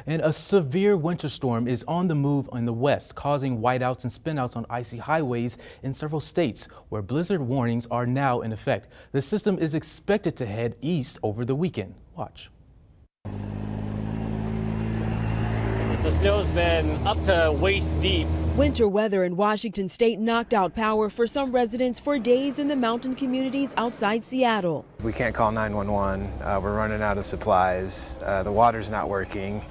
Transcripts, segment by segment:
And a severe winter storm is on the move in the west, causing whiteouts and spinouts on icy highways in several states, where blizzard warnings are now in effect. The system is expected to head east over the weekend. Watch. The snow's been up to waist deep. Winter weather in Washington state knocked out power for some residents for days in the mountain communities outside Seattle. We can't call 911. We're running out of supplies. The water's not working.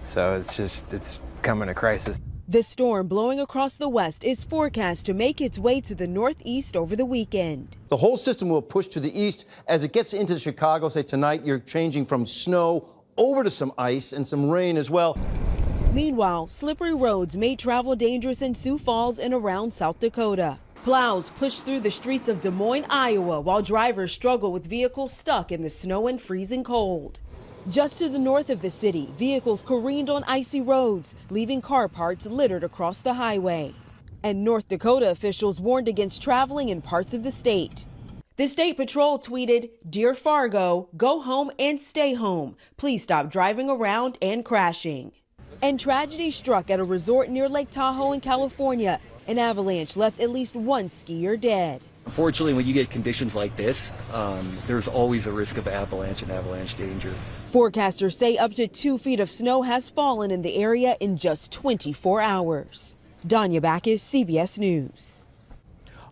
So it's becoming a crisis. The storm blowing across the west is forecast to make its way to the northeast over the weekend. The whole system will push to the east as it gets into Chicago. Say tonight you're changing from snow over to some ice and some rain as well. Meanwhile, slippery roads made travel dangerous in Sioux Falls and around South Dakota. Plows push through the streets of Des Moines, Iowa, while drivers struggle with vehicles stuck in the snow and freezing cold. Just to the north of the city, vehicles careened on icy roads, leaving car parts littered across the highway. And North Dakota officials warned against traveling in parts of the state. The State Patrol tweeted, "Dear Fargo, go home and stay home. Please stop driving around and crashing." And tragedy struck at a resort near Lake Tahoe in California. An avalanche left at least one skier dead. Unfortunately, when you get conditions like this, there's always a risk of avalanche and avalanche danger. Forecasters say up to 2 feet of snow has fallen in the area in just 24 hours. Danya Backus, CBS News.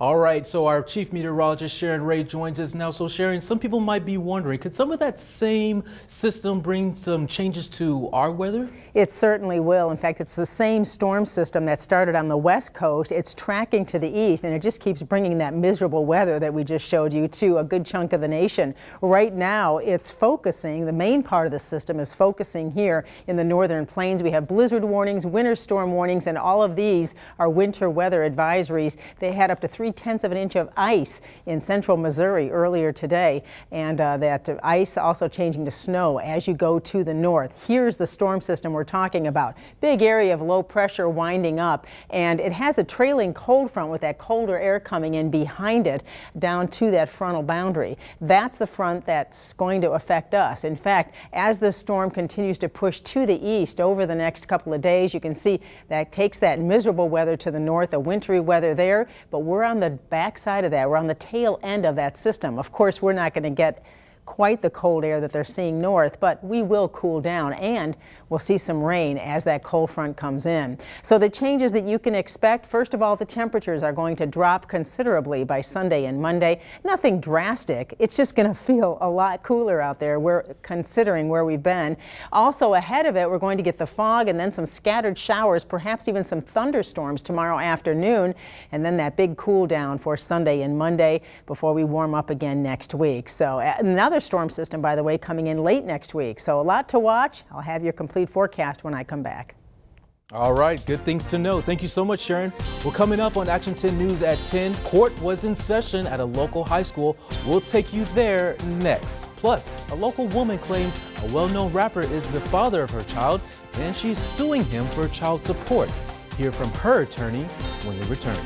All right, so our chief meteorologist Sharon Ray joins us now. So Sharon, some people might be wondering, could some of that same system bring some changes to our weather? It certainly will. In fact, it's the same storm system that started on the west coast. It's tracking to the east, and it just keeps bringing that miserable weather that we just showed you to a good chunk of the nation. Right now, it's focusing, the main part of the system is focusing here in the northern plains. We have blizzard warnings, winter storm warnings, and all of these are winter weather advisories. They had up to 3/10 of an inch of ice in central Missouri earlier today, and that ice also changing to snow as you go to the north. Here's the storm system we're talking about. Big area of low pressure winding up, and it has a trailing cold front with that colder air coming in behind it down to that frontal boundary. That's the front that's going to affect us. In fact, as the storm continues to push to the east over the next couple of days, you can see that takes that miserable weather to the north, the wintry weather there, but we're on the backside of that. We're on the tail end of that system. Of course, we're not going to get quite the cold air that they're seeing north, but we will cool down, and we'll see some rain as that cold front comes in. So the changes that you can expect, first of all, the temperatures are going to drop considerably by Sunday and Monday. Nothing drastic. It's just going to feel a lot cooler out there. We're considering where we've been. Also ahead of it, we're going to get the fog and then some scattered showers, perhaps even some thunderstorms tomorrow afternoon, and then that big cool down for Sunday and Monday before we warm up again next week. So another storm system, by the way, coming in late next week. So a lot to watch. I'll have your complete forecast when I come back. All right, good things to know. Thank you so much, Sharon. Well, coming up on Action 10 News at 10, court was in session at a local high school. We'll take you there next. Plus, a local woman claims a well-known rapper is the father of her child, and she's suing him for child support. Hear from her attorney when we return.